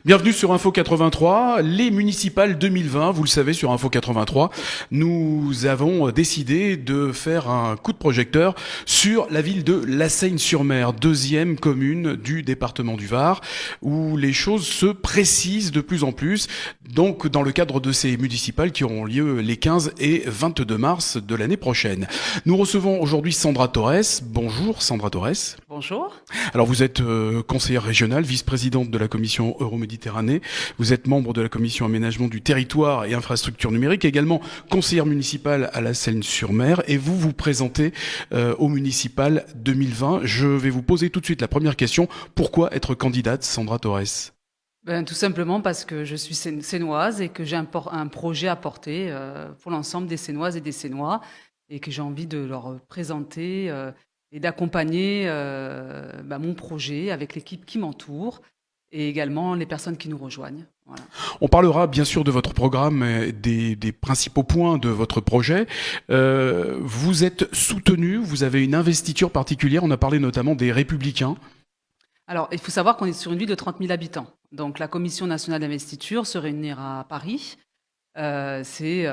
Bienvenue sur Info 83, les municipales 2020, vous le savez sur Info 83, nous avons décidé de faire un coup de projecteur sur la ville de La Seyne-sur-Mer, deuxième commune du département du Var, où les choses se précisent de plus en plus, donc dans le cadre de ces municipales qui auront lieu les 15 et 22 mars de l'année prochaine. Nous recevons aujourd'hui Sandra Torres. Bonjour Sandra Torres. Bonjour. Alors vous êtes conseillère régionale, vice-présidente de la commission Euroméditerranée, vous êtes membre de la commission aménagement du territoire et infrastructure numérique, également conseillère municipale à La Seyne-sur-Mer, et vous vous présentez au municipal 2020. Je vais vous poser tout de suite la première question. Pourquoi être candidate, Sandra Torres ? Tout simplement parce que je suis sénoise et que j'ai un projet à porter pour l'ensemble des Sénoises et des Sénois et que j'ai envie de leur présenter et d'accompagner mon projet avec l'équipe qui m'entoure et également les personnes qui nous rejoignent. Voilà. On parlera bien sûr de votre programme, des principaux points de votre projet. Vous êtes soutenu, vous avez une investiture particulière, on a parlé notamment des Républicains. Alors, il faut savoir qu'on est sur une ville de 30 000 habitants. Donc, la Commission nationale d'investiture se réunira à Paris. C'est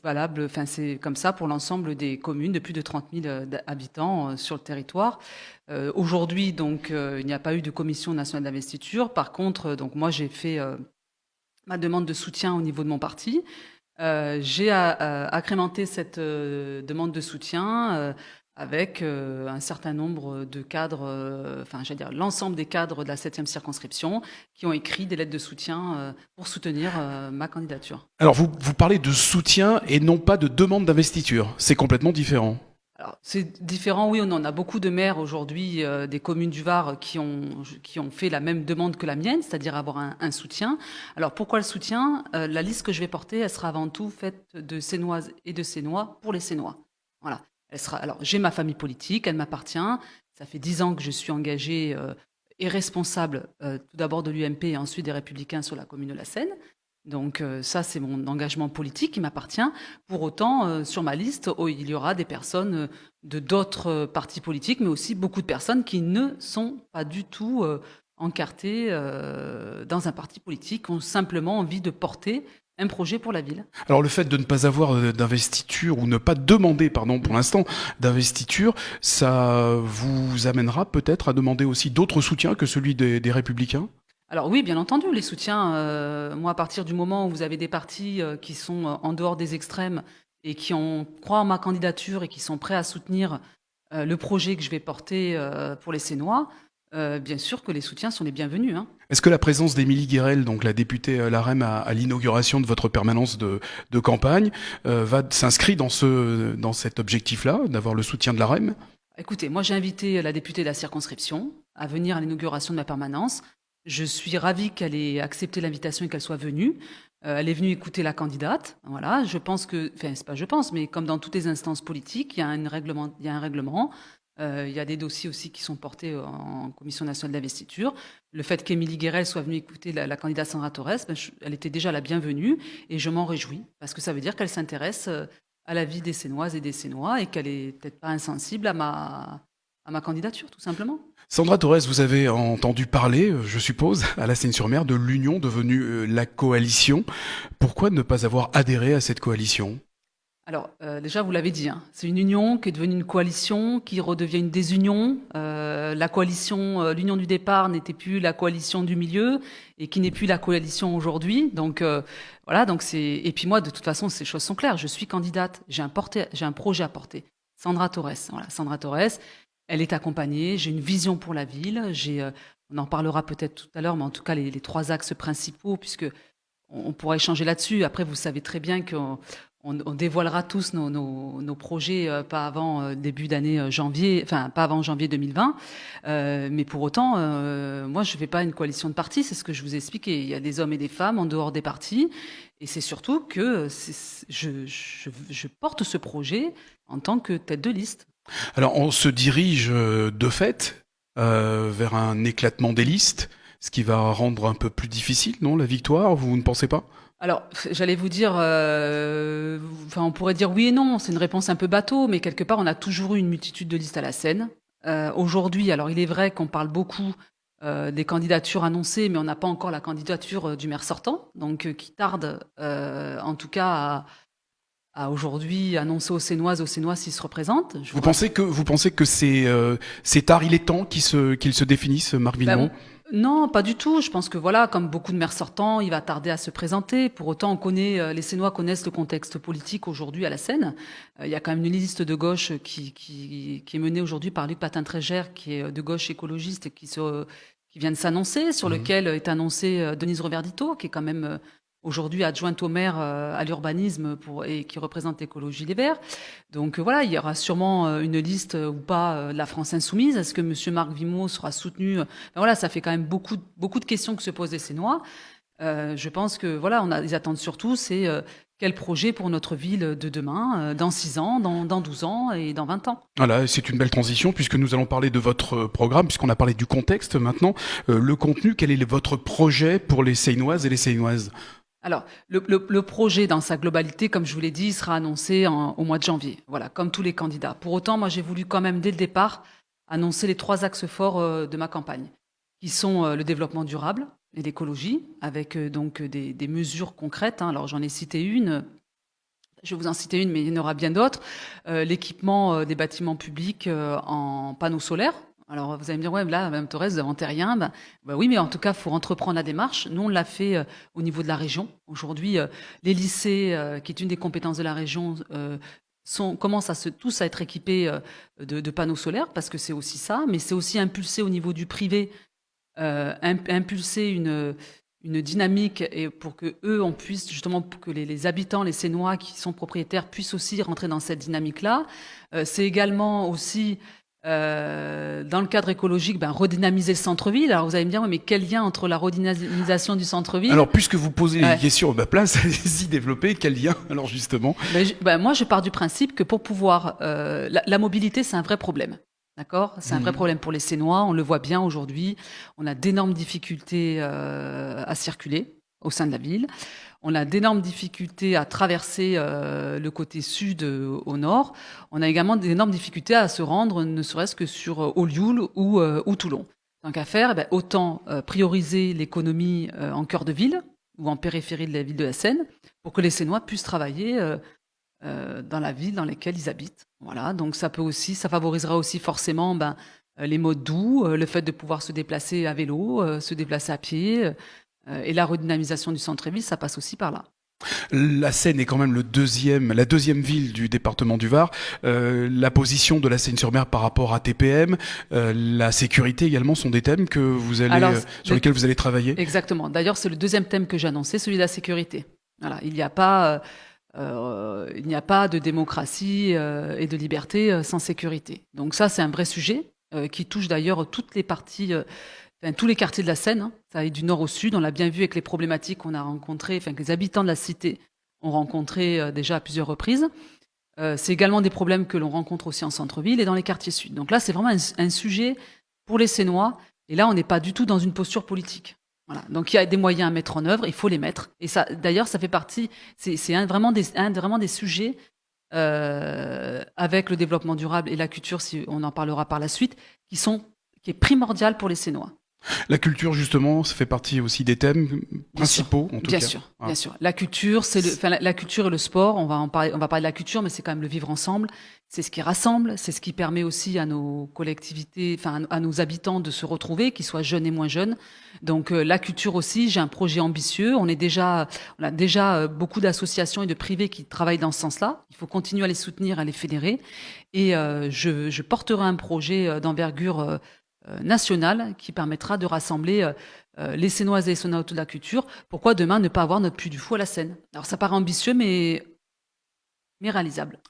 valable, c'est comme ça pour l'ensemble des communes de plus de 30 000 habitants sur le territoire. Aujourd'hui, donc, il n'y a pas eu de Commission nationale d'investiture. Par contre, donc moi, j'ai fait ma demande de soutien au niveau de mon parti. J'ai agrémenté cette demande de soutien avec un certain nombre de cadres, l'ensemble des cadres de la 7e circonscription qui ont écrit des lettres de soutien pour soutenir ma candidature. Alors vous parlez de soutien et non pas de demande d'investiture, c'est complètement différent. Alors, c'est différent, oui ou non. On a beaucoup de maires aujourd'hui des communes du Var qui ont fait la même demande que la mienne, c'est-à-dire avoir un soutien. Alors pourquoi le soutien ? La liste que je vais porter, elle sera avant tout faite de Sénoises et de Sénois pour les Sénois. Voilà. Alors, j'ai ma famille politique, elle m'appartient. Ça fait 10 ans que je suis engagée et responsable tout d'abord de l'UMP et ensuite des Républicains sur la commune de La Seyne. Donc ça, c'est mon engagement politique qui m'appartient. Pour autant, sur ma liste, il y aura des personnes de d'autres partis politiques, mais aussi beaucoup de personnes qui ne sont pas du tout encartées dans un parti politique, qui ont simplement envie de porter un projet pour la ville. Alors le fait de ne pas avoir d'investiture ou ne pas demander, pardon, pour l'instant, d'investiture, ça vous amènera peut-être à demander aussi d'autres soutiens que celui des Républicains ? Alors oui, bien entendu, les soutiens, moi à partir du moment où vous avez des partis qui sont en dehors des extrêmes et qui croient en ma candidature et qui sont prêts à soutenir le projet que je vais porter pour les Sénois, bien sûr que les soutiens sont les bienvenus. Hein. Est-ce que la présence d'Émilie Guérel, donc la députée LaREM à l'inauguration de votre permanence de campagne, s'inscrit dans cet objectif-là, d'avoir le soutien de LaREM ? Écoutez, moi j'ai invité la députée de la circonscription à venir à l'inauguration de ma permanence. Je suis ravie qu'elle ait accepté l'invitation et qu'elle soit venue. Elle est venue écouter la candidate. Voilà, je pense que, c'est pas je pense, mais comme dans toutes les instances politiques, il y a un règlement. Il y a des dossiers aussi qui sont portés en Commission nationale d'investiture. Le fait qu'Émilie Guérel soit venue écouter la candidate Sandra Torres, elle était déjà la bienvenue et je m'en réjouis parce que ça veut dire qu'elle s'intéresse à la vie des Sénoises et des Sénois et qu'elle est peut-être pas insensible à ma candidature, tout simplement. Sandra Torres, vous avez entendu parler, je suppose, à La Seyne-sur-Mer, de l'union devenue la coalition. Pourquoi ne pas avoir adhéré à cette coalition ? Alors, déjà, vous l'avez dit, hein, c'est une union qui est devenue une coalition, qui redevient une désunion. La coalition, l'union du départ n'était plus la coalition du milieu et qui n'est plus la coalition aujourd'hui. Donc, voilà, et puis moi, de toute façon, ces choses sont claires. Je suis candidate, j'ai un projet à porter. Sandra Torres, voilà, Sandra Torres. Elle est accompagnée, j'ai une vision pour la ville, on en parlera peut-être tout à l'heure, mais en tout cas les 3 axes principaux, puisque on pourra échanger là-dessus. Après, vous savez très bien qu'on dévoilera tous nos projets pas avant début d'année janvier, enfin pas avant janvier 2020. Mais pour autant, moi je ne fais pas une coalition de partis, c'est ce que je vous ai expliqué. Il y a des hommes et des femmes en dehors des partis, et c'est surtout que je porte ce projet en tant que tête de liste. Alors on se dirige de fait vers un éclatement des listes, ce qui va rendre un peu plus difficile, non, la victoire, vous ne pensez pas ? Alors, j'allais vous dire, on pourrait dire oui et non, c'est une réponse un peu bateau, mais quelque part, on a toujours eu une multitude de listes à la Seine. Aujourd'hui, alors il est vrai qu'on parle beaucoup des candidatures annoncées, mais on n'a pas encore la candidature du maire sortant, donc qui tarde en tout cas à aujourd'hui annoncer aux Sénoises s'ils se représentent. Vous pensez que c'est tard, il est temps qu'il se définisse, Marc Villemot? Non, pas du tout. Je pense que voilà, comme beaucoup de maires sortants, il va tarder à se présenter. Pour autant, les Sénois connaissent le contexte politique aujourd'hui à la Seine. Il y a quand même une liste de gauche qui est menée aujourd'hui par Luc Patin-Trégère, qui est de gauche écologiste et qui vient de s'annoncer, sur lequel est annoncée Denise Reverdito, qui est quand même aujourd'hui adjointe au maire à l'urbanisme et qui représente Écologie Les Verts. Donc voilà, il y aura sûrement une liste ou pas de la France Insoumise. Est-ce que M. Marc Villemot sera soutenu? Voilà, ça fait quand même beaucoup de questions que se posent les Sénois. Je pense que voilà, ils attendent surtout, c'est quel projet pour notre ville de demain, dans 6 ans, dans 12 ans et dans 20 ans. Voilà, c'est une belle transition puisque nous allons parler de votre programme, puisqu'on a parlé du contexte maintenant. Le contenu, quel est votre projet pour les Sénoises et les Sénoises? Alors, le projet dans sa globalité, comme je vous l'ai dit, sera annoncé au mois de janvier, voilà, comme tous les candidats. Pour autant, moi, j'ai voulu quand même, dès le départ, annoncer les 3 axes forts de ma campagne, qui sont le développement durable et l'écologie, avec donc des mesures concrètes. Alors, j'en ai cité une, je vais vous en citer une, mais il y en aura bien d'autres. L'équipement des bâtiments publics en panneaux solaires. Alors, vous allez me dire, ouais, là, Mme Thorez, vous n'inventez rien. Ben, oui, mais en tout cas, il faut entreprendre la démarche. Nous, on l'a fait au niveau de la région. Aujourd'hui, les lycées, qui est une des compétences de la région, commencent tous à être équipés de panneaux solaires, parce que c'est aussi ça, mais c'est aussi impulsé au niveau du privé, impulser une dynamique et pour que eux, on puisse justement, pour que les habitants, les Sénois qui sont propriétaires puissent aussi rentrer dans cette dynamique-là. C'est également aussi dans le cadre écologique, redynamiser le centre-ville. Alors vous allez me dire, ouais, mais quel lien entre la redynamisation du centre-ville? Alors puisque vous posez les questions à ma place, allez-y développer. Quel lien alors justement? Moi, je pars du principe que pour pouvoir, la mobilité, c'est un vrai problème. D'accord? C'est un vrai problème pour les Sénois. On le voit bien aujourd'hui. On a d'énormes difficultés à circuler au sein de la ville. On a d'énormes difficultés à traverser le côté sud au nord. On a également d'énormes difficultés à se rendre, ne serait-ce que sur Olioul ou Toulon. Tant qu'à faire, autant prioriser l'économie en cœur de ville ou en périphérie de la ville de la Seine pour que les Sénois puissent travailler dans la ville dans laquelle ils habitent. Voilà, donc ça favorisera aussi forcément les modes doux, le fait de pouvoir se déplacer à vélo, se déplacer à pied. Et la redynamisation du centre-ville, ça passe aussi par là. La Seine est quand même la deuxième ville du département du Var. La position de la Seine-sur-Mer par rapport à TPM, la sécurité également sont des thèmes sur lesquels vous allez travailler. Exactement. D'ailleurs, c'est le deuxième thème que j'ai annoncé, celui de la sécurité. Voilà, il n'y a pas de démocratie et de liberté sans sécurité. Donc ça, c'est un vrai sujet qui touche d'ailleurs toutes les parties. Tous les quartiers de la Seine, ça aille du nord au sud. On l'a bien vu avec les problématiques qu'on a rencontrées, que les habitants de la cité ont rencontrées déjà à plusieurs reprises. C'est également des problèmes que l'on rencontre aussi en centre-ville et dans les quartiers sud. Donc là, c'est vraiment un sujet pour les Sénois. Et là, on n'est pas du tout dans une posture politique. Voilà. Donc il y a des moyens à mettre en œuvre, il faut les mettre. Et ça, d'ailleurs, ça fait partie. C'est vraiment des sujets avec le développement durable et la culture, si on en parlera par la suite, qui est primordial pour les Sénois. La culture, justement, ça fait partie aussi des thèmes principaux, en tout cas. Bien sûr. La culture, la culture et le sport. On va parler de la culture, mais c'est quand même le vivre ensemble. C'est ce qui rassemble, c'est ce qui permet aussi à nos collectivités, à nos habitants de se retrouver, qu'ils soient jeunes et moins jeunes. Donc la culture aussi, j'ai un projet ambitieux. On a déjà beaucoup d'associations et de privés qui travaillent dans ce sens-là. Il faut continuer à les soutenir, à les fédérer. Et je porterai un projet d'envergure nationale qui permettra de rassembler les Sénoises et les Sénois autour de la culture. Pourquoi demain ne pas avoir notre Puy du Fou à la Seine? Alors ça paraît ambitieux, mais réalisable.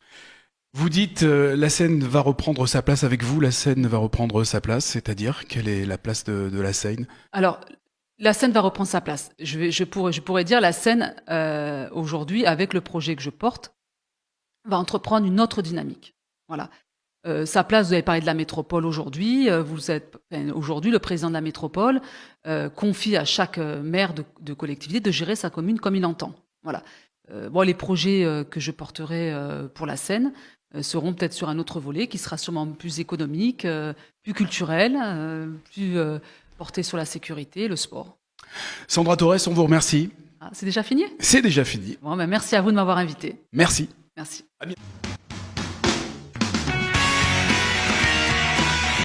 Vous dites la Seine va reprendre sa place avec vous, la Seine va reprendre sa place, c'est-à-dire quelle est la place de la Seine? Alors, la Seine va reprendre sa place. Je pourrais dire la Seine, aujourd'hui, avec le projet que je porte, va entreprendre une autre dynamique. Voilà. Sa place, vous avez parlé de la métropole aujourd'hui. Aujourd'hui, le président de la métropole confie à chaque maire de collectivité de gérer sa commune comme il entend. Voilà. Les projets que je porterai pour la Seine seront peut-être sur un autre volet qui sera sûrement plus économique, plus culturel, porté sur la sécurité et le sport. Sandra Torres, on vous remercie. Ah, c'est déjà fini? C'est déjà fini. Bon, ben merci à vous de m'avoir invité. Merci. Merci. À bientôt.